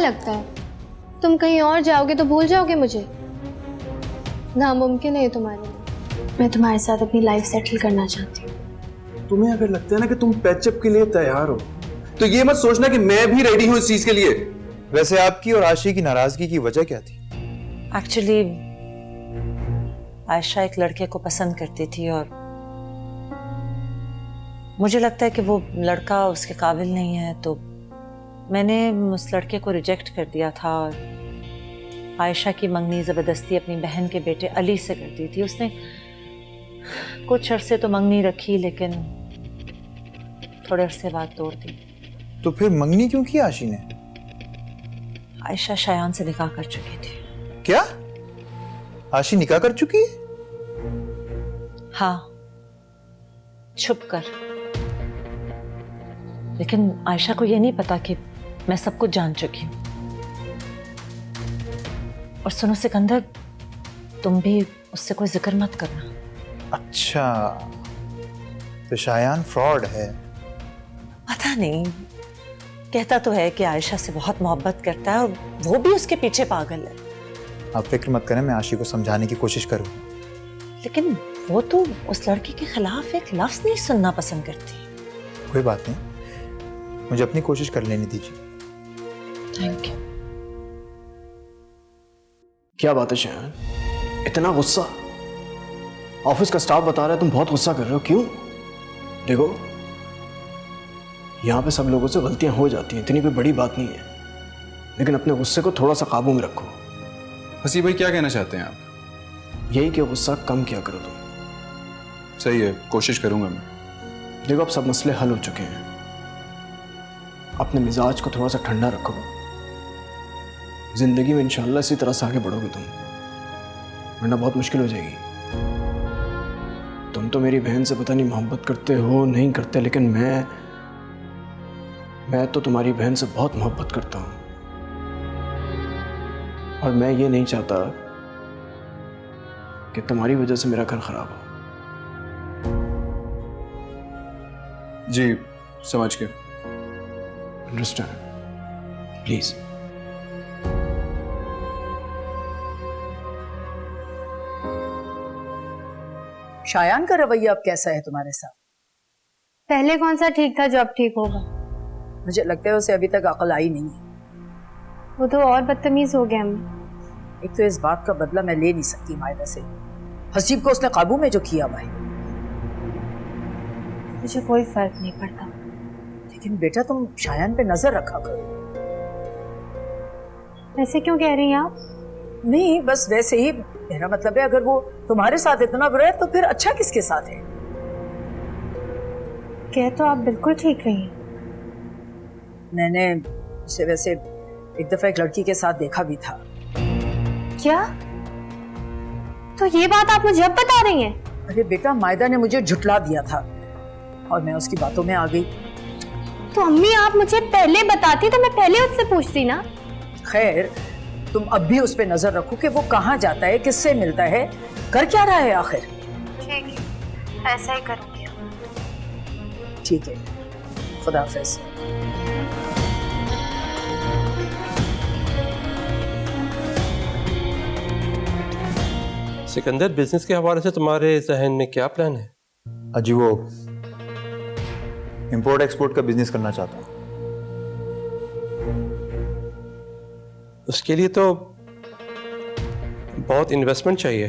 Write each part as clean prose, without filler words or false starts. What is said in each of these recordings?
लगता है तुम कहीं और जाओगे तो भूल जाओगे मुझे? नामुमकिन है तुम्हारे लिए। मैं तुम्हारे साथ अपनी लाइफ सेटल करना चाहती हूँ। तुम्हें अगर लगता है ना कि तुम पैचअप के लिए तैयार हो तो ये मत सोचना कि मैं भी रेडी हूं इस चीज के लिए। वैसे आपकी और आशी की नाराजगी की वजह क्या थी? एक्चुअली आयशा एक लड़के को पसंद करती थी और मुझे लगता है कि वो लड़का उसके काबिल नहीं है, तो मैंने उस लड़के को रिजेक्ट कर दिया था और आयशा की मंगनी ज़बरदस्ती अपनी बहन के बेटे अली से कर दी थी। उसने कुछ अरसे तो मंगनी रखी लेकिन थोड़े अरसे बाद तोड़ दी। तो फिर मंगनी क्यों की आशी ने? आयशा शायान से निकाह कर चुकी थी। क्या? आशी निकाह कर चुकी है? हाँ, छुप कर। लेकिन आयशा को यह नहीं पता कि मैं सब कुछ जान चुकी हूं। और सुनो सिकंदर, तुम भी उससे कोई जिक्र मत करना। अच्छा, तो शायान फ्रॉड है? पता नहीं, कहता तो है कि आयशा से बहुत मोहब्बत करता है और वो भी उसके पीछे पागल है। आप फिक्र मत करें, मैं आशी को समझाने की कोशिश करूंगा। लेकिन वो तो उस लड़के के खिलाफ एक लफ्ज नहीं सुनना पसंद करती। कोई बात नहीं, मुझे अपनी कोशिश कर लेने दीजिए। Thank you. क्या बात है शायान, इतना गुस्सा? ऑफिस का स्टाफ बता रहा है तुम बहुत गुस्सा कर रहे हो, क्यों? देखो, यहाँ पे सब लोगों से गलतियां हो जाती हैं, इतनी कोई बड़ी बात नहीं है, लेकिन अपने गुस्से को थोड़ा सा काबू में रखो। हसीब भाई क्या कहना चाहते हैं आप? यही कि गुस्सा कम किया करो तुम। सही है, कोशिश करूंगा मैं। देखो, अब सब मसले हल हो चुके हैं, अपने मिजाज को थोड़ा सा ठंडा रखो। जिंदगी में इंशाल्लाह इसी तरह से आगे बढ़ोगे तुम, वरना बहुत मुश्किल हो जाएगी। तुम तो मेरी बहन से पता नहीं मोहब्बत करते हो नहीं करते, लेकिन मैं तो तुम्हारी बहन से बहुत मोहब्बत करता हूँ और मैं ये नहीं चाहता कि तुम्हारी वजह से मेरा घर खराब हो। जी समझ के। Understand please. शायान का रवैया अब कैसा है तुम्हारे साथ? पहले कौन सा ठीक था जो अब ठीक होगा? मुझे लगता है उसे अभी तक अकल आई नहीं है। वो तो और बदतमीज हो गया। हम एक तो इस बात का बदला मैं ले नहीं सकती मायदा से। हसीब को उसने काबू में जो किया भाई। मुझे कोई फर्क नहीं पड़ता। लेकिन बेटा तुम शायान पे नजर रखा करो। ऐसे क्यों कह रही हैं आप? नहीं बस वैसे ही, मेरा मतलब है अगर वो तुम्हारे साथ इतना बुरा है तो फिर अच्छा किसके साथ है? कह तो आप बिल्कुल ठीक रही हैं। मैंने उसे वैसे एक दफा एक लड़की के साथ देखा भी था। क्या? तो ये बात आप मुझे अब बता रही हैं? अरे बेटा, मायदा ने मुझे झुटला दिया था और मैं उसकी बातों में आ गई। तो अम्मी आप मुझे पहले बताती तो मैं पहले उससे पूछती ना। खैर, तुम अब भी उस पे नजर रखो कि वो कहाँ जाता है, किससे मिलता है, कर क्या रहा है आखिर। ठीक है, ऐसा ही करूंगी। ठीक है, खुदा हाफिज। सिकंदर, बिजनेस के हवाले से तुम्हारे जहन में क्या प्लान है? अजी वो इंपोर्ट एक्सपोर्ट का बिजनेस करना चाहता हूँ। उसके लिए तो बहुत इन्वेस्टमेंट चाहिए।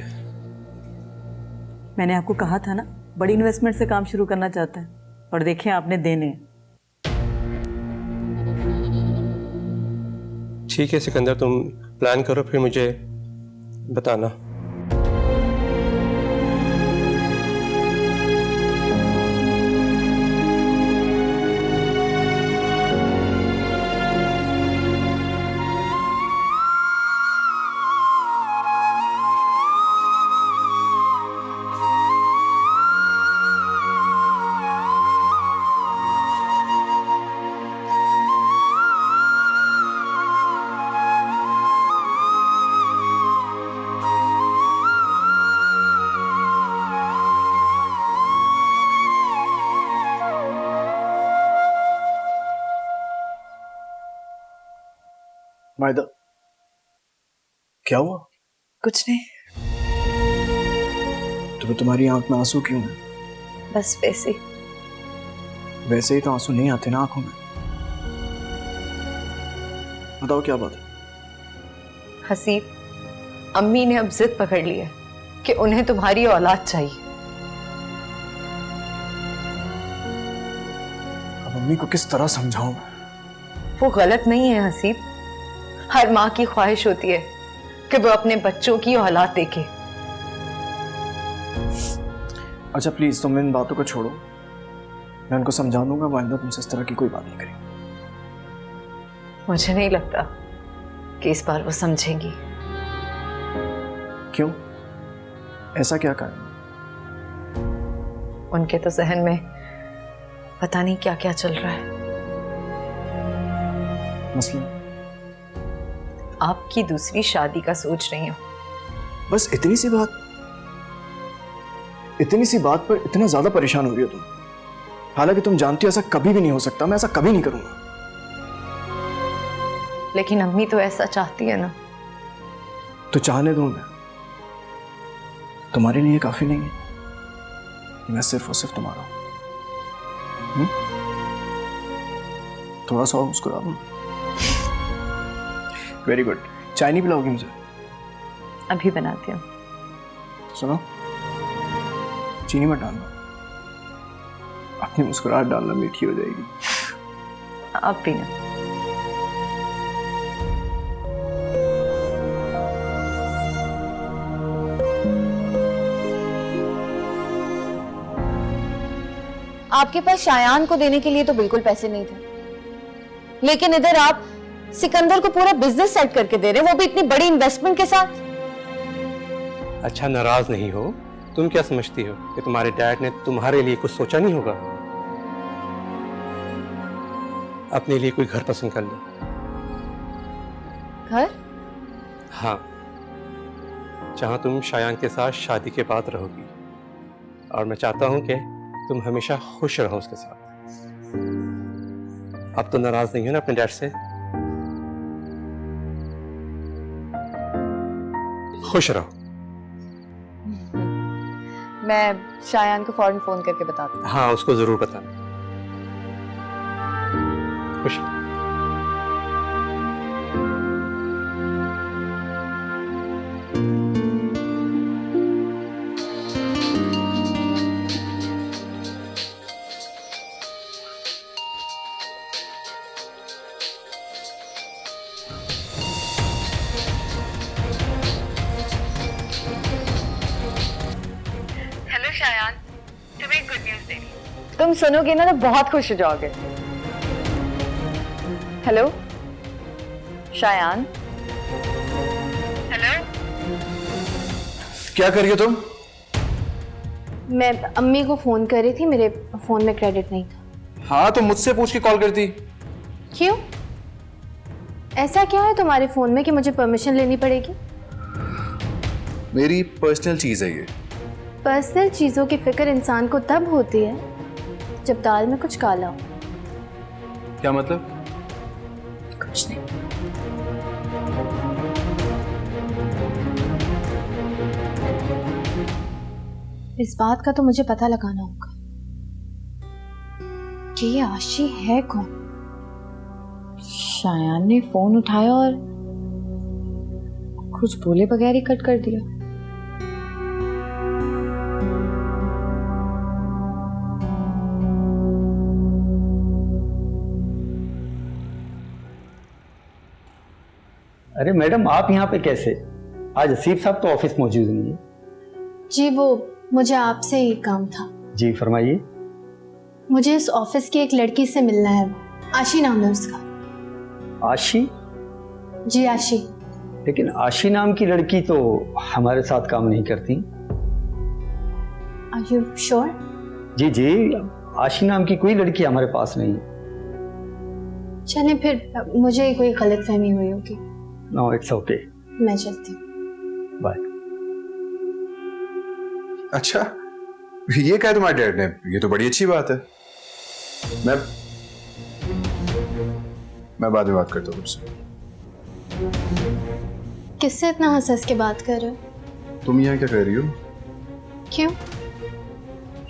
मैंने आपको कहा था ना, बड़ी इन्वेस्टमेंट से काम शुरू करना चाहता है, और देखें आपने देने। ठीक है सिकंदर, तुम प्लान करो फिर मुझे बताना। मायदा, क्या हुआ? कुछ नहीं, तुम्हारी आंख में आंसू क्यों है? बस वैसे ही। वैसे ही तो आंसू नहीं आते ना आंखों में। बताओ क्या बात है? हसीब, अम्मी ने अब जिद पकड़ ली है कि उन्हें तुम्हारी औलाद चाहिए। अब मम्मी को किस तरह समझाऊं? वो गलत नहीं है हसीब, हर माँ की ख्वाहिश होती है कि वो अपने बच्चों की औलाद देखे। अच्छा प्लीज तुम इन बातों को छोड़ो, मैं उनको समझा दूंगा। वाइंदा तुमसे इस तरह की कोई बात नहीं करेंगे। मुझे नहीं लगता कि इस बार वो समझेंगी। क्यों? ऐसा क्या कारण? उनके तो जहन में पता नहीं क्या क्या चल रहा है। मसला? आपकी दूसरी शादी का सोच रही हूँ। बस इतनी सी बात पर इतना ज्यादा परेशान हो रही हो तुम? हालांकि तुम जानती हो ऐसा कभी भी नहीं हो सकता, मैं ऐसा कभी नहीं करूंगा। लेकिन अम्मी तो ऐसा चाहती है ना। तो चाहने दो, मैं तुम्हारे लिए काफी नहीं है, मैं सिर्फ और सिर्फ तुम्हारा हूं। थोड़ा सा और मुस्कुरा दो। Very good. चाय नहीं पिलाओगी मुझे? अभी बनाती हूँ। सुनो, चीनी मत डालना, अपनी मुस्कुराहट डालना, मीठी हो जाएगी। आप पीना। आपके पास शायान को देने के लिए तो बिल्कुल पैसे नहीं थे, लेकिन इधर आप सिकंदर को पूरा बिजनेस सेट करके दे रहे, वो भी इतनी बड़ी इन्वेस्टमेंट के साथ। अच्छा नाराज नहीं हो, तुम क्या समझती हो कि तुम्हारे डैड ने तुम्हारे लिए कुछ सोचा नहीं होगा? अपने लिए कोई घर पसंद कर लो। घर? हाँ, जहां तुम शायान के साथ शादी के बाद रहोगी, और मैं चाहता हूं कि तुम हमेशा खुश रहो उसके साथ। अब तो नाराज नहीं हो ना अपने डैड से? खुश रहो। मैं शायान को फौरन फोन करके बताती हूँ। हाँ, उसको जरूर बताना। खुश रहो। हेलो शायान, तुम्हें गुड न्यूज़ देनी। तुम सुनोगे ना तो बहुत खुश हो जाओगे। हेलो शायान। हेलो, क्या कर रही हो तुम? मैं अम्मी को फोन कर रही थी, मेरे फोन में क्रेडिट नहीं था। हाँ तो मुझसे पूछ के कॉल करती। क्यों? ऐसा क्या है तुम्हारे फोन में कि मुझे परमिशन लेनी पड़ेगी? मेरी पर्सनल चीज है ये। पर्सनल चीजों की फिक्र इंसान को तब होती है जब दाल में कुछ काला हो। क्या मतलब? कुछ नहीं। इस बात का तो मुझे पता लगाना होगा कि ये आशी है कौन। शायान ने फोन उठाया और कुछ बोले बगैर ही कट कर दिया। अरे मैडम, आप यहाँ पे कैसे? आज हसीब साहब तो ऑफिस मौजूद नहीं है। जी वो मुझे आपसे ही काम था। जी फरमाइए। मुझे इस ऑफिस की एक लड़की से मिलना है, आशी नाम है उसका। आशी? जी आशी। लेकिन आशी नाम की लड़की तो हमारे साथ काम नहीं करती। Are you sure? जी जी, आशी नाम की कोई लड़की हमारे पास नहीं है। चलें फिर, मुझे कोई गलतफहमी हुई होगी। No it's okay. मैं चलती हूँ। बाय। अच्छा, ये कहा तुम्हारे डैड ने? ये तो बड़ी अच्छी बात है। मैं बाद में बात करता हूँ तुमसे। किससे इतना हंस हंस के बात कर रहे हो? तुम यहाँ क्या कर रही हो? क्यों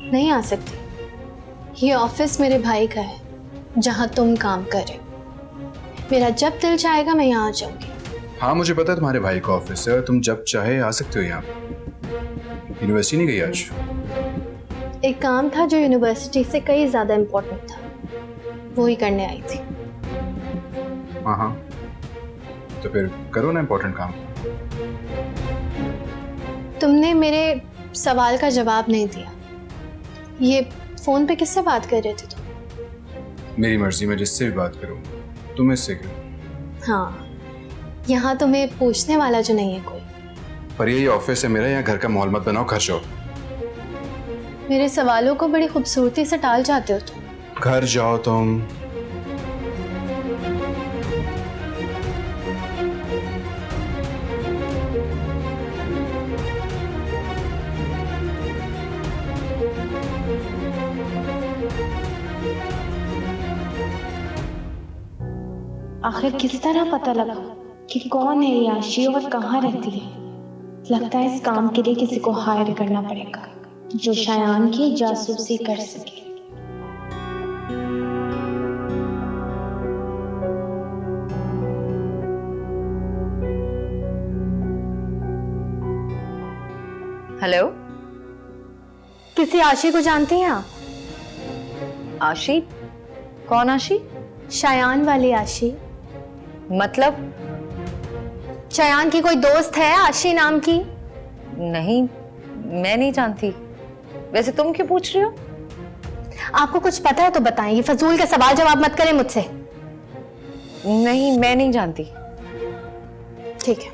नहीं आ सकती? ये ऑफिस मेरे भाई का है जहाँ तुम काम कर रहे हो। मेरा जब दिल चाहेगा मैं यहाँ आ जाऊंगी। हाँ मुझे पता है तुम्हारे भाई का ऑफिस है और तुम जब चाहे आ सकते हो यहाँ। यूनिवर्सिटी नहीं गई आज? एक काम था जो यूनिवर्सिटी से कहीं ज्यादा इम्पोर्टेंट था, वो ही करने आई थी। हाँ हाँ, तो फिर करो ना इम्पोर्टेंट काम। तुमने मेरे सवाल का जवाब नहीं दिया। ये फोन पे किससे बात कर रहे थे तुम? मेरी मर्जी, मैं जिससे भी बात करूँ। तुम इससे क्यों? हाँ, यहाँ तुम्हें पूछने वाला जो नहीं है कोई। पर ये ऑफिस है मेरा, यहाँ घर का माहौल मत बनाओ, घर जाओ। मेरे सवालों को बड़ी खूबसूरती से टाल जाते हो तुम। घर जाओ तुम। आखिर किस तरह पता लगा कि कौन है ये आशी और कहाँ रहती है? लगता है इस काम के लिए किसी को हायर करना पड़ेगा जो शायान की जासूसी कर सके। हेलो, किसी आशी को जानती हैं आप? आशी? कौन आशी? शायान वाली आशी। मतलब? शायान की कोई दोस्त है आशी नाम की? नहीं, मैं नहीं जानती। वैसे तुम क्यों पूछ रही हो? आपको कुछ पता है तो बताएं, ये फजूल के सवाल जवाब मत करें मुझसे। नहीं, मैं नहीं जानती। ठीक है।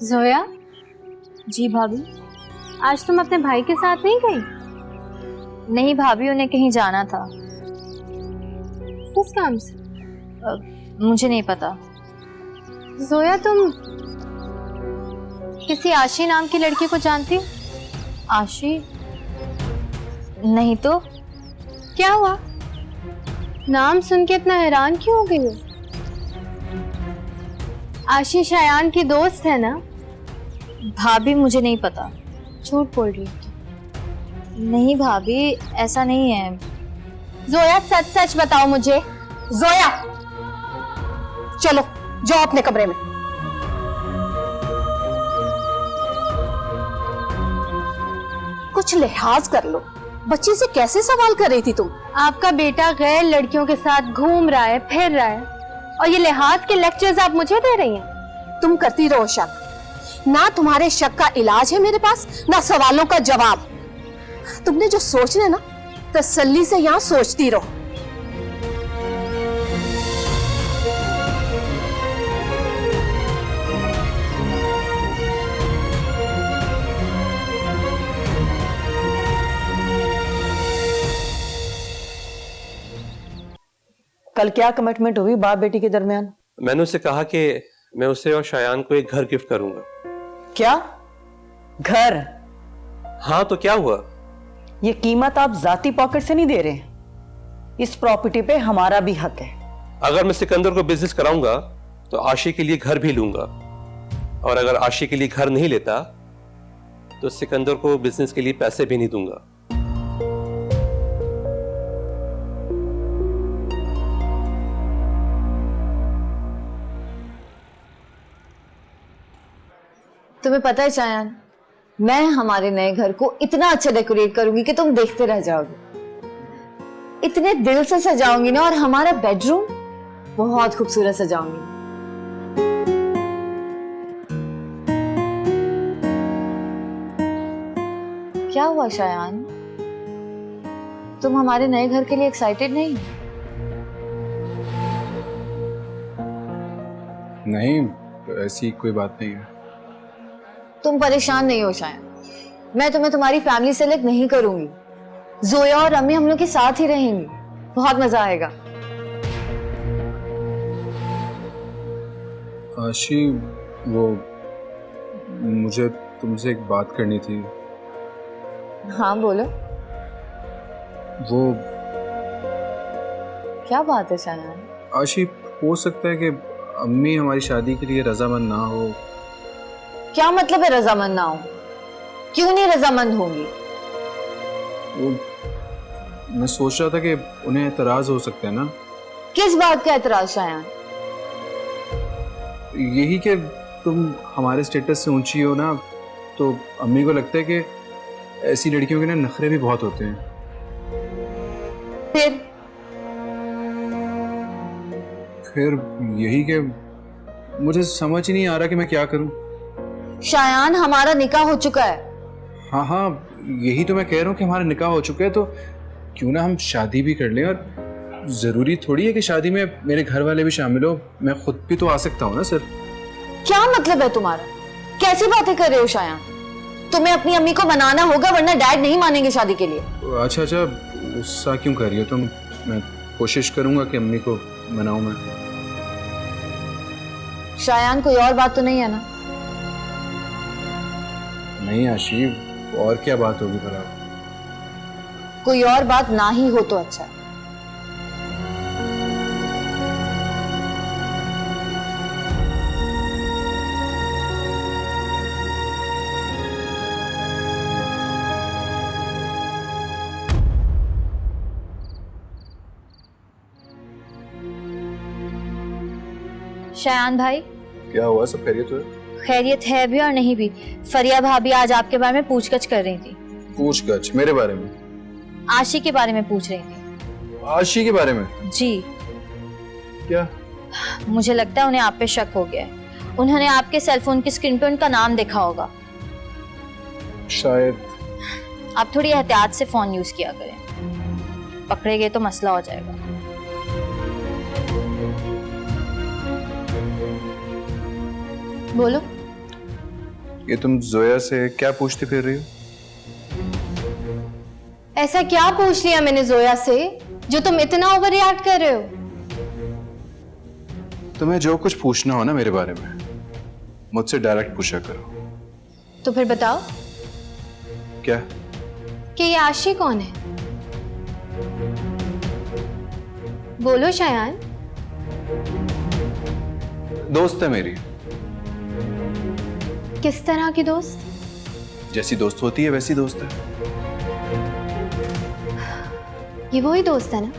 जोया। जी भाभी। आज तुम अपने भाई के साथ नहीं गई? नहीं भाभी, उन्हें कहीं जाना था। किस काम से? मुझे नहीं पता। जोया, तुम किसी आशी नाम की लड़की को जानती हो? आशी? नहीं तो। क्या हुआ? नाम सुन के इतना हैरान क्यों हो गई हो? आशी शायान की दोस्त है ना? भाभी मुझे नहीं पता। झूठ बोल रही हो? नहीं भाभी, ऐसा नहीं है। जोया, सच सच बताओ मुझे। जोया, चलो जाओ अपने कमरे में। कुछ लिहाज कर लो। बच्ची से कैसे सवाल कर रही थी तुम? आपका बेटा गैर लड़कियों के साथ घूम रहा है, फिर रहा है, और ये लिहाज के लेक्चर्स आप मुझे दे रही हैं? तुम करती रहो शक। ना तुम्हारे शक का इलाज है मेरे पास, ना सवालों का जवाब। तुमने जो सोचना है ना, तसल्ली से यहाँ सोचती रहो। कल क्या कमिटमेंट हुई बाप बेटी के दरमियान? मैंने उससे कहा कि मैं उसे और शायान को एक घर गिफ्ट करूंगा। क्या घर? हाँ तो क्या हुआ? ये कीमत आप जाती पॉकेट से नहीं दे रहे। इस प्रॉपर्टी पे हमारा भी हक है। अगर मैं सिकंदर को बिजनेस कराऊंगा तो आशी के लिए घर भी लूंगा, और अगर आशी के लिए घर नहीं लेता तो सिकंदर को बिजनेस के लिए पैसे भी नहीं दूंगा। तुम्हें पता है शायान, मैं हमारे नए घर को इतना अच्छा डेकोरेट करूंगी कि तुम देखते रह जाओगे। इतने दिल से सजाऊंगी ना, और हमारा बेडरूम बहुत खूबसूरत सजाऊंगी। क्या हुआ शायान? तुम हमारे नए घर के लिए एक्साइटेड नहीं? नहीं, ऐसी कोई बात नहीं है। तुम परेशान नहीं हो शायद, मैं तुम्हें तुम्हारी फैमिली से अलग नहीं करूंगी। जोया और अम्मी हम लोग के साथ ही रहेंगी, बहुत मजा आएगा। आशी, वो मुझे तुमसे एक बात करनी थी। हाँ बोलो। वो क्या बात है शायद? आशी, हो सकता है कि अम्मी हमारी शादी के लिए रजामंद ना हो। क्या मतलब है रजामंद ना हो? क्यों नहीं रजामंद होंगी? वो मैं सोच रहा था कि उन्हें एतराज हो सकता है ना। किस बात का एतराज शायद? यही कि तुम हमारे स्टेटस से ऊंची हो ना, तो अम्मी को लगता है कि ऐसी लड़कियों के ना नखरे भी बहुत होते हैं। फिर यही कि मुझे समझ ही नहीं आ रहा कि मैं क्या करूं। शायान, हमारा निकाह हो चुका है। हाँ हाँ, यही तो मैं कह रहा हूँ कि हमारा निकाह हो चुका है, तो क्यों ना हम शादी भी कर लें। और जरूरी थोड़ी है कि शादी में मेरे घर वाले भी शामिल हो, मैं खुद भी तो आ सकता हूँ ना। सिर्फ क्या मतलब है तुम्हारा? कैसी बातें कर रहे हो शायान? तुम्हें अपनी अम्मी को मनाना होगा, वरना डैड नहीं मानेंगे शादी के लिए। अच्छा, गुस्सा क्यों कर रही हो तुम? मैं कोशिश करूंगा कि अम्मी को मनाऊं मैं। शायान, कोई और बात तो नहीं है ना? नहीं आशी, और क्या बात होगी भला? कोई और बात ना ही हो तो अच्छा है। शायान भाई, क्या हुआ? सब खैरियत है? खैरियत है भी और नहीं भी। फरिया भाभी आज आपके बारे में पूछगछ कर रही थी। पूछगछ? मेरे बारे में? आशी के बारे में पूछ रही थी। आशी के बारे में? जी। क्या? मुझे लगता है उन्हें आप पे शक हो गया है। उन्होंने आपके सेलफोन की स्क्रीन पे उनका नाम देखा होगा। शायद। आप थोड़ी एहतियात से फोन यूज किया करें, पकड़े गए तो मसला हो जाएगा। बोलो। ये तुम जोया से क्या पूछती फिर रही हो? ऐसा क्या पूछ लिया मैंने जोया से जो तुम इतना ओवर रिएक्ट कर रहे हो? तुम्हें जो कुछ पूछना हो ना मेरे बारे में, मुझसे डायरेक्ट पूछा करो। तो फिर बताओ क्या? कि ये आशी कौन है? बोलो शायान। दोस्त है मेरी। किस तरह की दोस्त? जैसी दोस्त होती है वैसी दोस्त है। ये वही दोस्त है ना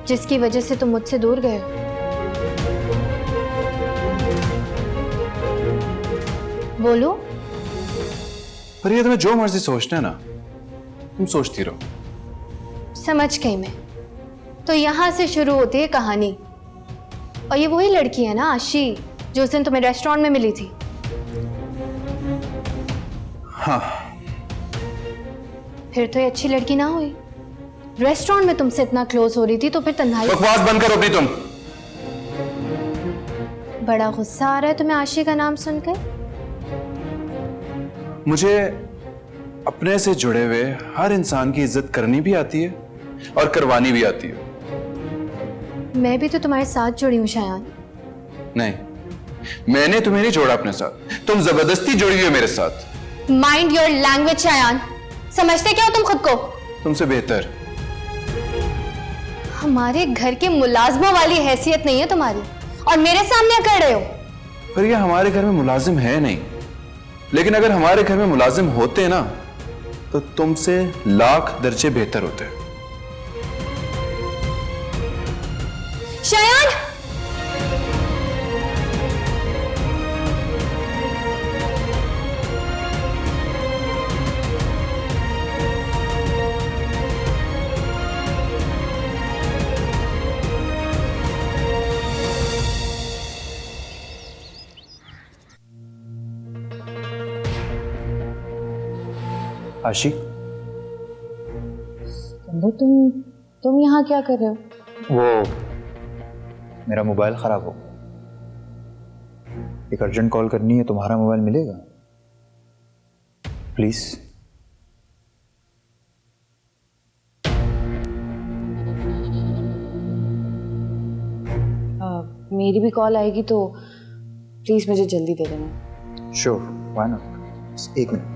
जिसकी वजह से तुम मुझसे दूर गए हो? बोलो। पर ये तुम्हें जो मर्जी सोचना है ना, तुम सोचती रहो। समझ गई मैं। तो यहां से शुरू होती है कहानी। और ये वही लड़की है ना आशी जो उस दिन तुम्हें रेस्टोरेंट में मिली थी? हाँ। फिर तो ये अच्छी लड़की ना हुई। रेस्टोरेंट में तुमसे इतना क्लोज हो रही थी तो फिर तन्हाई। बकवास बंद करो अपनी तुम। बड़ा गुस्सा आ रहा है तुम्हें आशी का नाम सुनकर। मुझे अपने से जुड़े हुए हर इंसान की इज्जत करनी भी आती है और करवानी भी आती है। मैं भी तो तुम्हारे साथ जुड़ी हूँ शायान। नहीं, मैंने तुम्हें नहीं जोड़ा अपने साथ, तुम जबरदस्ती जुड़ी हुई हो मेरे साथ। Mind your language Shayan. समझते क्या हो तुम खुद को? तुमसे बेहतर। हमारे घर के मुलाजमा वाली हैसियत नहीं है तुम्हारी और मेरे सामने कर रहे हो। पर ये हमारे घर में मुलाजिम है नहीं, लेकिन अगर हमारे घर में मुलाजिम होते ना तो तुमसे लाख दर्जे बेहतर होते। शायान। आशी, हेलो, तुम यहाँ क्या कर रहे हो? वो मेरा मोबाइल ख़राब हो गया, एक अर्जेंट कॉल करनी है, तुम्हारा मोबाइल मिलेगा प्लीज़? मेरी भी कॉल आएगी तो प्लीज़ मुझे जल्दी दे देना। Sure, why not. एक मिनट।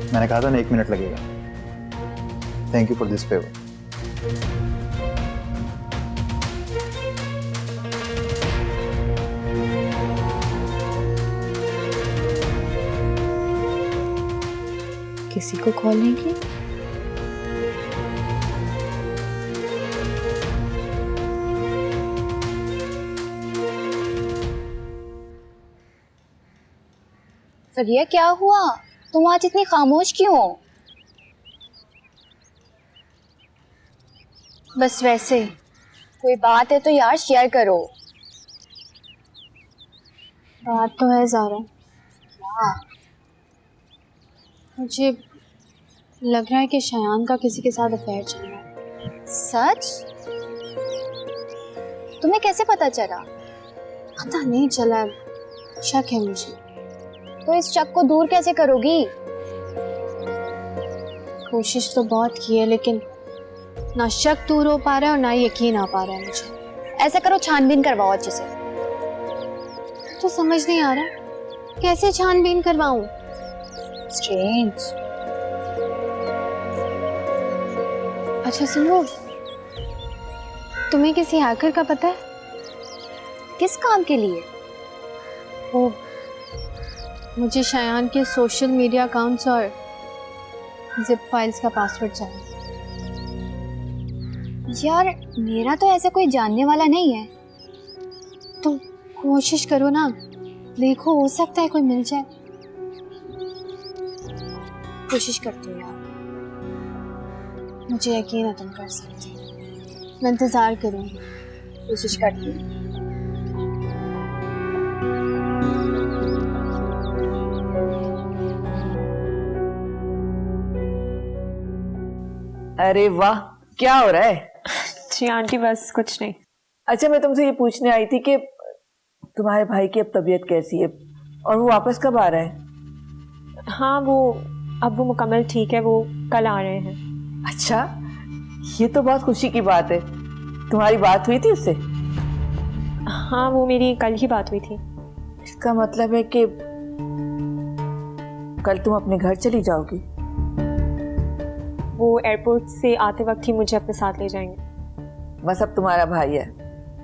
मैंने कहा था ना 1 मिनट लगेगा। Thank you for this favour. किसी को कॉल नहीं की? फरिया, क्या हुआ? तुम आज इतनी खामोश क्यों हो? बस वैसे। कोई बात है तो यार शेयर करो। बात तो है ज़ारा। क्या? मुझे लग रहा है कि शायान का किसी के साथ अफेयर चल रहा है। सच? तुम्हें कैसे पता चला? पता नहीं चला, शक है मुझे। तो इस शक को दूर कैसे करोगी? कोशिश तो बहुत की है, लेकिन ना शक दूर हो पा रहा है और ना यकीन आ पा रहा है मुझे। ऐसा करो, छानबीन करवाओ अच्छे से। तो समझ नहीं आ रहा कैसे छानबीन करवाऊं? स्ट्रेंज। अच्छा सुनो, तुम्हें किसी हैकर का पता है? किस काम के लिए? वो मुझे शायान के सोशल मीडिया अकाउंट्स और जिप फाइल्स का पासवर्ड चाहिए। यार मेरा तो ऐसा कोई जानने वाला नहीं है, तो कोशिश करो ना, देखो हो सकता है कोई मिल जाए। कोशिश करती हूँ यार, मुझे यकीन है तुम कर सकती हो। मैं इंतज़ार करूँगी, कोशिश करती हूँ। अरे वाह, क्या हो रहा है? जी आंटी बस कुछ नहीं। अच्छा, मैं तुमसे ये पूछने आई थी कि तुम्हारे भाई की अब तबीयत कैसी है और वो वापस कब आ रहा है? हाँ अब वो मुकम्मल ठीक है, वो कल आ रहे हैं। अच्छा, ये तो बहुत खुशी की बात है। तुम्हारी बात हुई थी उससे? हाँ वो मेरी कल ही बात हुई थी। इसका मतलब है कि कल तुम अपने घर चली जाओगी? वो एयरपोर्ट से आते वक्त ही मुझे अपने साथ ले जाएंगे। बस अब तुम्हारा भाई है,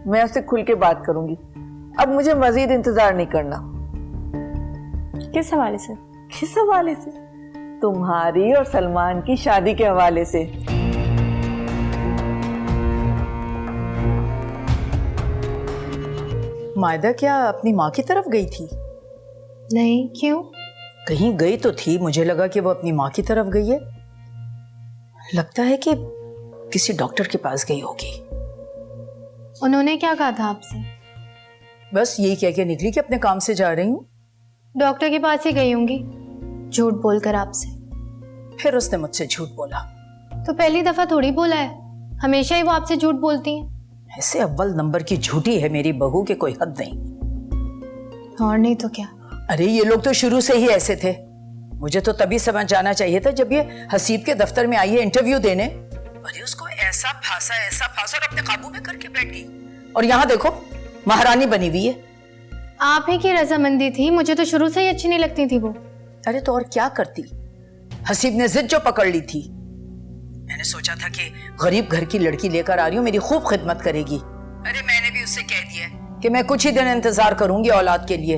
मैं उससे खुल के बात करूंगी। अब मुझे मजीद इंतजार नहीं करना। किस हवाले से? किस हवाले से? तुम्हारी और सलमान की शादी के हवाले से। मायदा क्या अपनी माँ की तरफ गई थी? नहीं, क्यों? कहीं गई तो थी, मुझे लगा कि वो अपनी माँ की तरफ गई है। लगता है कि किसी डॉक्टर के पास गई होगी। उन्होंने क्या कहा था आपसे? बस यही कह के निकली कि अपने काम से जा रही हूँ। डॉक्टर के पास ही गई होंगी, झूठ बोलकर आपसे। फिर उसने मुझसे झूठ बोला। तो पहली दफा थोड़ी बोला है, हमेशा ही वो आपसे झूठ बोलती हैं। ऐसे अव्वल नंबर की झूठी है मेरी बहू के कोई हद नहीं। और नहीं तो क्या। अरे ये लोग तो शुरू से ही ऐसे थे। मुझे तो तभी समझ जाना चाहिए था जब ये हसीब के दफ्तर में आई है इंटरव्यू देने। अरे उसको ऐसा फांसा और अपने काबू में करके बैठ गई। और यहाँ देखो, महारानी बनी हुई है। आप ही की रजामंदी थी, मुझे तो शुरू से ही अच्छी नहीं लगती थी वो। अरे तो और क्या करती? हसीब ने जिद जो पकड़ ली थी। मैंने सोचा था कि गरीब घर की लड़की लेकर आ रही हूँ, मेरी खूब खिदमत करेगी। अरे मैंने भी उससे कह दिया कि मैं कुछ ही दिन इंतजार करूंगी औलाद के लिए,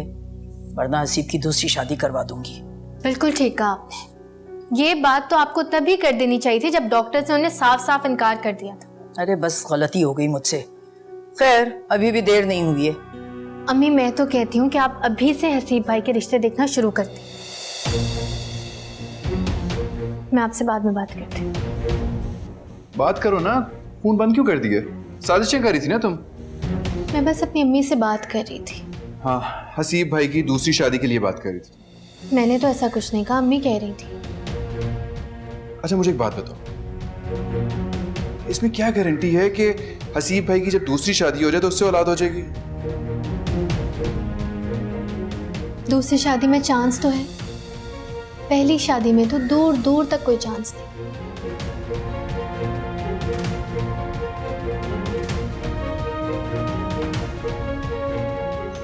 वरना हसीब की दूसरी शादी करवा दूंगी। बिल्कुल ठीक कहा आपने। ये बात तो आपको तभी कर देनी चाहिए थी जब डॉक्टर से उन्हें साफ साफ इनकार कर दिया था। अरे बस गलती हो गई मुझसे। खैर अभी भी देर नहीं हुई है। अम्मी मैं तो कहती हूँ कि आप अभी से हसीब भाई के रिश्ते देखना शुरू कर दें। मैं आपसे बाद में बात करती हूँ। बात करो ना, फोन बंद क्यों कर दिए? साजिशें करी थी ना तुम? मैं बस अपनी अम्मी से बात कर रही थी। हाँ, हसीब भाई की दूसरी शादी के लिए बात करी थी। मैंने तो ऐसा कुछ नहीं कहा, अम्मी कह रही थी। अच्छा मुझे एक बात बताओ, इसमें क्या गारंटी है कि हसीब भाई की जब दूसरी शादी हो जाए तो उससे औलाद हो जाएगी? दूसरी शादी में चांस तो है, पहली शादी में तो दूर दूर तक कोई चांस नहीं।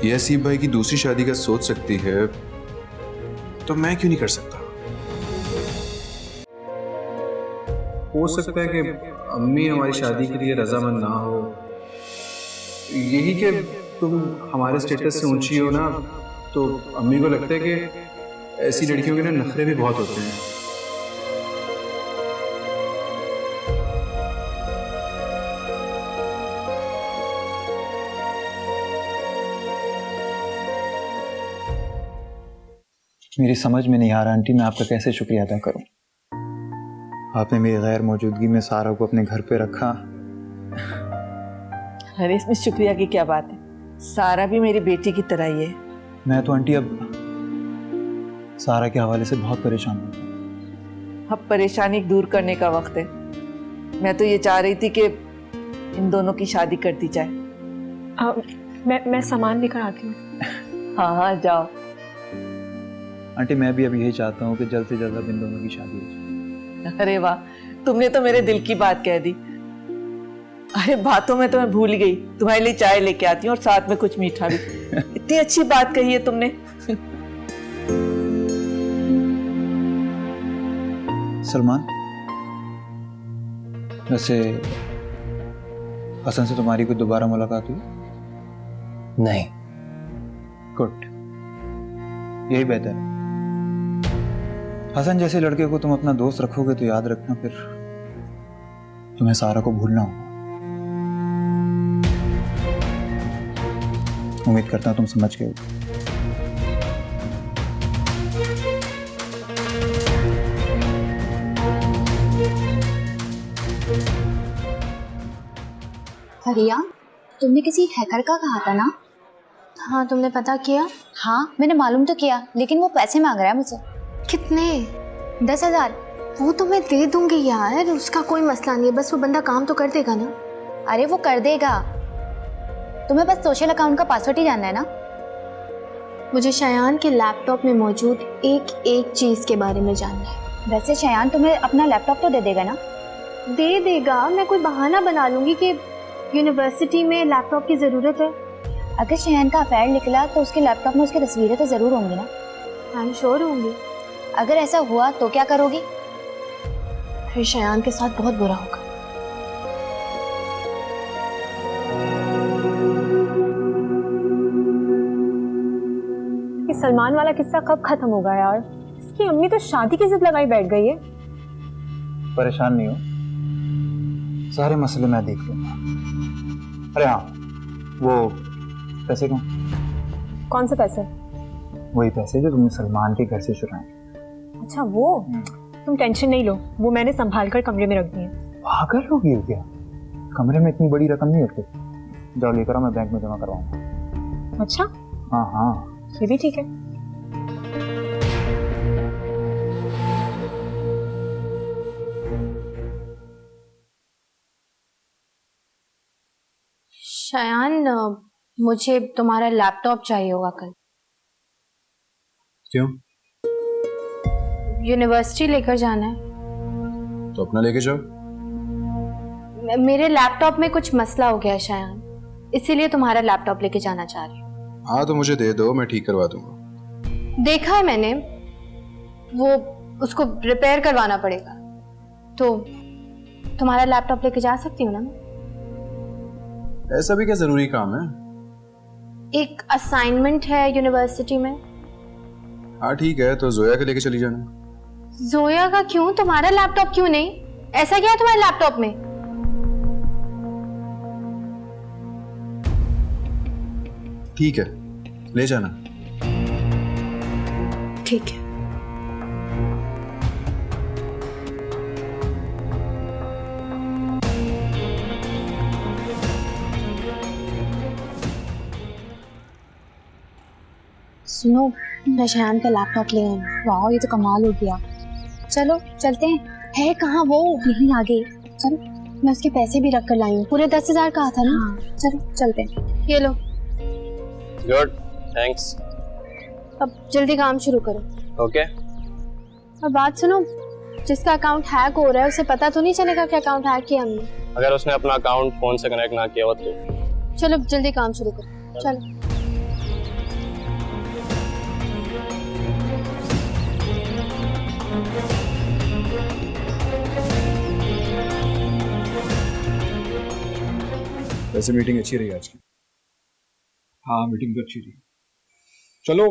ये हसीब भाई की दूसरी शादी का सोच सकती है तो मैं क्यों नहीं कर सकता? हो सकता है कि अम्मी हमारी शादी के लिए रजामंद ना हो, यही कि तुम हमारे स्टेटस से ऊंची हो ना, तो अम्मी को लगता है कि ऐसी लड़कियों के ना नखरे भी बहुत होते हैं। मेरी समझ में नहीं आ रहा आंटी, मैं आपका कैसे शुक्रिया अदा करूं। आपने मेरी गैर मौजूदगी में सारा को अपने घर पे रखा। अरे इसमें शुक्रिया की क्या बात है, सारा भी मेरी बेटी की तरह ही है। मैं तो आंटी अब सारा के हवाले से बहुत परेशान हूँ। अब परेशानी दूर करने का वक्त है। मैं तो ये चाह रही थी कि इन दोनों की शादी कर दी जाए। मैं सामान लेकर आती हूँ। हाँ हाँ जाओ। आंटी मैं भी अब यही चाहता हूँ कि जल्द से जल्द अब इन दोनों की शादी हो जाए। अरे वाह, तुमने तो मेरे दिल की बात कह दी। अरे बातों में तो मैं भूल गई, तुम्हारे लिए चाय लेके आती हूँ और साथ में कुछ मीठा भी। इतनी अच्छी बात कही है तुमने। सलमान, वैसे हसन से तुम्हारी कोई दोबारा मुलाकात हुई? नहीं। गुड, यही बेहतर है। हसन जैसे लड़के को तुम अपना दोस्त रखोगे तो याद रखना फिर तुम्हें सारा को भूलना होगा। उम्मीद करता हूं तुम समझ गए हो। फरिया, तुमने किसी हैकर का कहा था ना? हाँ, तुमने पता किया? हाँ, मैंने मालूम तो किया, लेकिन वो पैसे मांग रहा है मुझसे। कितने? 10,000। वो तो मैं दे दूंगी यार, उसका कोई मसला नहीं है, बस वो बंदा काम तो कर देगा ना। अरे वो कर देगा, तुम्हें बस सोशल अकाउंट का पासवर्ड ही जानना है ना। मुझे शयान के लैपटॉप में मौजूद एक एक चीज के बारे में जानना है। वैसे शयान तुम्हें अपना लैपटॉप तो दे देगा ना? दे देगा, मैं कोई बहाना बना लूंगी कि यूनिवर्सिटी में लैपटॉप की जरूरत है। अगर शयान का अफेयर निकला तो उसके लैपटॉप में उसकी तस्वीरें तो जरूर होंगी ना? आई एम श्योर होंगी। अगर ऐसा हुआ तो क्या करोगी? फिर शयान के साथ बहुत बुरा होगा। कि सलमान वाला किस्सा कब खत्म होगा यार? इसकी अम्मी तो शादी की जिद लगाई बैठ गई है। परेशान नहीं हो, सारे मसले मैं देख लूंगा। अरे हाँ, वो पैसे कौन से पैसे? वही पैसे जो तुमने सलमान के घर से चुराए। अच्छा वो, तुम टेंशन नहीं लो, वो मैंने संभाल कर कमरे में रख दी है। पागल हो गई हो क्या? कमरे में इतनी बड़ी रकम नहीं होती। जाओ लेकर आओ, मैं बैंक में जमा करवाऊंगा। अच्छा हाँ हाँ, ये भी ठीक है। शयान, मुझे तुम्हारा लैपटॉप चाहिए होगा कल। क्यों? यूनिवर्सिटी लेकर जाना है। तो अपना लेके जाओ। मेरे लैपटॉप में कुछ मसला हो गया है शयान, इसीलिए तुम्हारा लैपटॉप लेके जाना चाह रही हूँ। हाँ तो मुझे दे दो, मैं ठीक करवा दूंगा। देखा है मैंने, वो उसको रिपेयर करवाना पड़ेगा, तो तुम्हारा लैपटॉप लेके जा सकती हूँ ना मैं? ऐसा भी क्या जरूरी काम है? एक असाइनमेंट है यूनिवर्सिटी में। हाँ ठीक है, तो जोया के लेके चली जाना। जोया का क्यों? तुम्हारा लैपटॉप क्यों नहीं? ऐसा क्या है तुम्हारे लैपटॉप में? ठीक है, ले जाना। ठीक है। सुनो, मैं शयान का लैपटॉप ले आई। वाह, ये तो कमाल हो गया। चलो चलते हैं। है कहाँ वो? यहीं आगे। चलो, मैं उसके पैसे भी रख कर लाई हूँ। पूरे 10,000 कहा था ना। हाँ। चलो चलते हैं। ये लो। Good, thanks. अब जल्दी काम शुरू करो। ओके। और बात सुनो, जिसका अकाउंट हैक हो रहा है उसे पता तो नहीं चलेगा कि अकाउंट हैक किया हमने? अगर उसने अपना अकाउंट फोन से कनेक्ट ना किया हो तो। चलो जल्दी काम शुरू करो। चलो। वैसे मीटिंग अच्छी रही आज की। हाँ, मीटिंग तो अच्छी रही। चलो,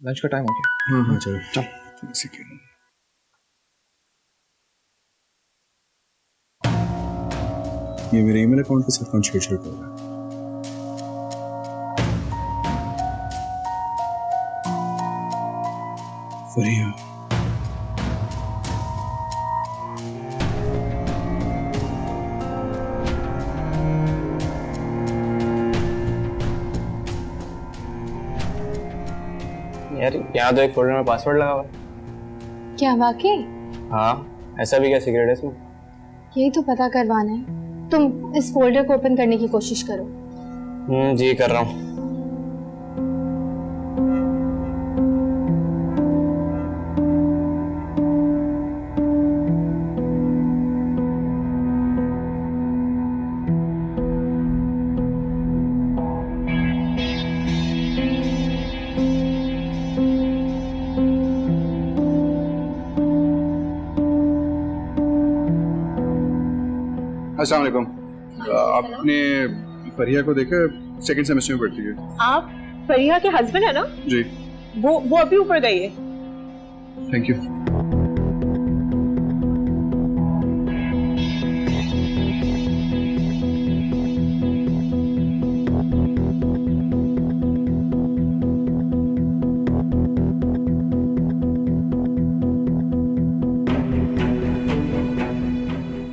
लंच का टाइम हो गया। हाँ चलो चल। ये मेरे ईमेल अकाउंट के साथ कौन छेड़छाड़ कर रहा है? फरिया। यार यहाँ तो एक फोल्डर में पासवर्ड लगा हुआ है। क्या वाकई? हाँ, ऐसा भी क्या सीक्रेट है इसमें? यही तो पता करवाना है। तुम इस फोल्डर को ओपन करने की कोशिश करो। जी कर रहा हूँ। अस्सलाम वालेकुम। आपने फरिया को देखा? सेकंड सेमेस्टर में पढ़ती है। आप फरिया के हस्बैंड है ना? जी। वो अभी ऊपर गई है। Thank you.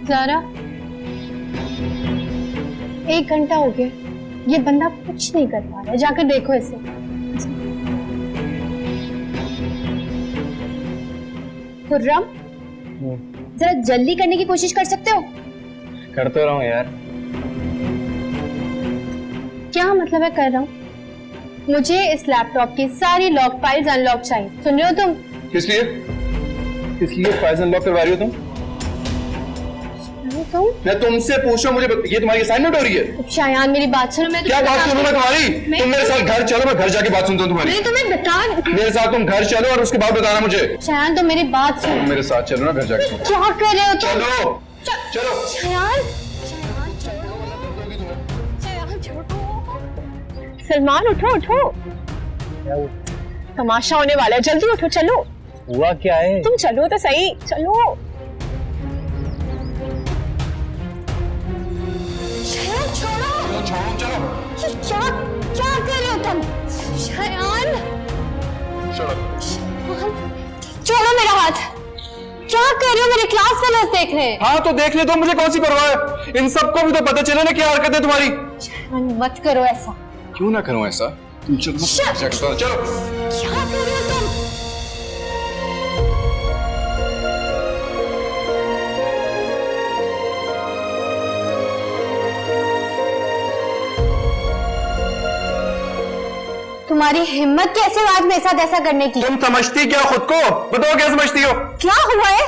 ज़ारा, 1 घंटा हो गया, ये बंदा कुछ नहीं कर पा रहा है। जाकर देखो इसे। खुर्रम, जरा जल्दी करने की कोशिश कर सकते हो? कर तो रहा हूँ यार। क्या मतलब है कर रहा हूँ? मुझे इस लैपटॉप की सारी लॉक फाइल्स अनलॉक चाहिए। सुन रहे हो तुम? किस लिए फाइल्स अनलॉक करवा रही हो तुम? मैं तुमसे पूछ रहा हूँ, मुझे ये तुम्हारी असाइनमेंट हो रही है? शायान, मेरी बात सुनो। मैं क्या बात सुनो मैं तुम्हारी? तुम मेरे साथ घर चलो, मैं घर जाके बात सुनता हूँ तुम्हारी। मैं तुम्हें बता। मेरे साथ तुम घर चलो और उसके बाद बताना मुझे। शायान, तुम मेरी बात सुनो। मेरे साथ चलो ना, घर जाके। क्या कर रहे हो तुम? चलो चलो। शायान, सलमान उठो उठो, तमाशा होने वाला है। जल्दी उठो, चलो। हुआ क्या है? तुम चलो तो सही, चलो। क्या कर रहे हो तुम? शायान, छोड़ो मेरा हाथ। क्या कर रहे हो? मेरे क्लास फेलोज देख रहे हैं। हाँ तो देख ले, तो मुझे कौन सी परवाह है? इन सबको भी तो पता चले ना क्या हरकत है तुम्हारी। शायान, मत करो ऐसा। क्यों ना करूं ऐसा? तुम चलो। चलो। क्या कर रहे हो तुम? तुम्हारी हिम्मत कैसे आज मेरे साथ ऐसा करने की? तुम समझती क्या खुद को? बताओ क्या समझती हो? क्या हुआ है?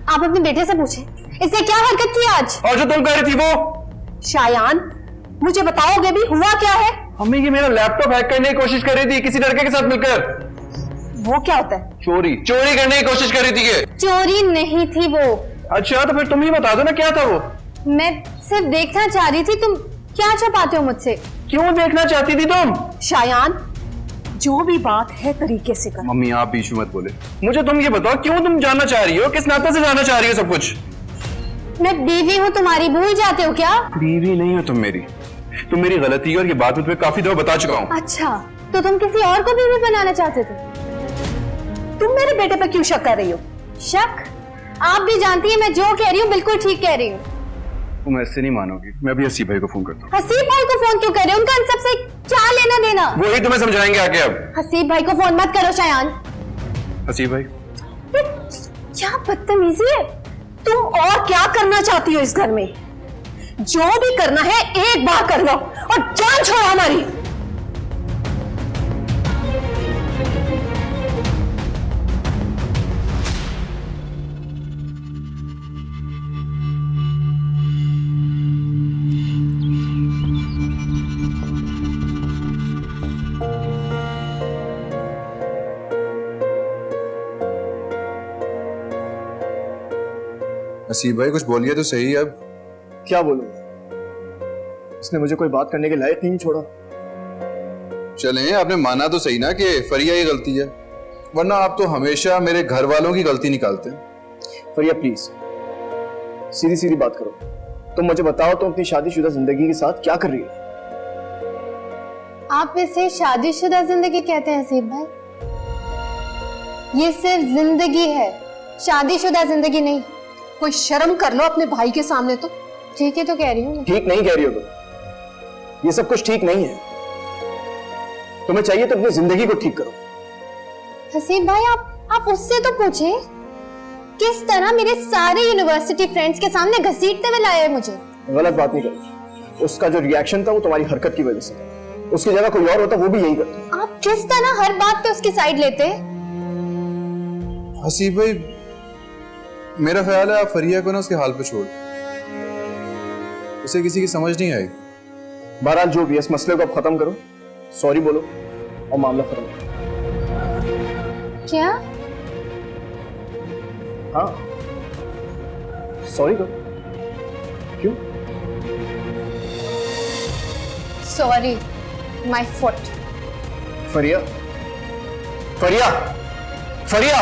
आप अपने बेटे से पूछे, इसने क्या हरकत की आज? और जो तुम कह रही थी वो? शायान, मुझे बताओगे भी हुआ क्या है? अम्मी की मेरा लैपटॉप हैक करने की कोशिश कर रही थी किसी लड़के के साथ मिलकर। वो क्या होता है? चोरी करने की कोशिश कर रही थी। ये चोरी नहीं थी वो। अच्छा, तो फिर तुम ही बता दो ना क्या था वो। मैं सिर्फ देखना चाह रही थी। तुम क्या छुपाते हो मुझसे? क्यों देखना चाहती थी तुम? शायान, जो भी बात है तरीके से कर। मम्मी आप बीच में मत बोले। मुझे तुम ये बताओ, क्यों तुम जानना चाह रही हो? किस नाते से जानना चाह रही हो सब कुछ? मैं बीवी हूँ तुम्हारी, भूल जाते हो क्या? बीवी नहीं हो तुम मेरी। तुम मेरी गलती है और ये बात मैं तुम्हें काफी दफा बता चुका हूँ। अच्छा, तो तुम किसी और को बीवी बनाना चाहते थे? तुम मेरे बेटे पर क्यों शक कर रही हो? शक? आप भी जानती है मैं जो कह रही हूँ बिल्कुल ठीक कह रही हूँ। तुम ऐसे नहीं मानोगी, मैं अभी हसीब भाई को फोन करता हूँ। हसीब भाई को फोन क्यों कर रहे हो? उनका इन सबसे क्या लेना देना? वही तुम्हें समझाएंगे आके। अब हसीब भाई को फोन मत करो शायान। हसीब भाई, क्या बदतमीजी है। तुम और क्या करना चाहती हो इस घर में? जो भी करना है एक बार कर लो और जान छोड़ो हमारी। हसीब भाई कुछ बोलिए तो सही। अब क्या बोलूं? इसने मुझे कोई बात करने के लायक नहीं छोड़ा। चलें, आपने माना तो सही ना कि फरिया की गलती है, वरना आप तो हमेशा मेरे घर वालों की गलती निकालते हैं। फरिया प्लीज सीधी सीधी बात करो। तुम मुझे बताओ, तुम अपनी शादीशुदा जिंदगी के साथ क्या कर रही हो? आप इसे शादीशुदा जिंदगी कहते हैं हसीब भाई? ये सिर्फ जिंदगी है, शादीशुदा जिंदगी नहीं। कोई शर्म कर लो अपने भाई के सामने। तो ठीक है तो कह रही हूँ। ठीक नहीं कह रही हो तुम। ये सब कुछ ठीक नहीं है। तुम्हें चाहिए तो अपनी जिंदगी को ठीक करो। हसीब भाई आप उससे तो पूछे किस तरह मेरे सारे यूनिवर्सिटी फ्रेंड्स के सामने घसीटते हुए लाए मुझे। गलत बात नहीं करो। उसका जो रिएक्शन था वो तुम्हारी हरकत की वजह से था। उसकी जगह कोई और होता वो भी यही करता। आप किस तरह हर बात पे उसकी साइड लेते? हसीब भाई, मेरा ख्याल है आप फरिया को ना उसके हाल पे छोड़, उसे किसी की समझ नहीं आएगी। बहरहाल जो भी है, इस मसले को अब खत्म करो, सॉरी बोलो और मामला खत्म करो। क्या? हाँ, सॉरी करो। क्यों? Sorry, my foot. Fariya, Fariya, Fariya.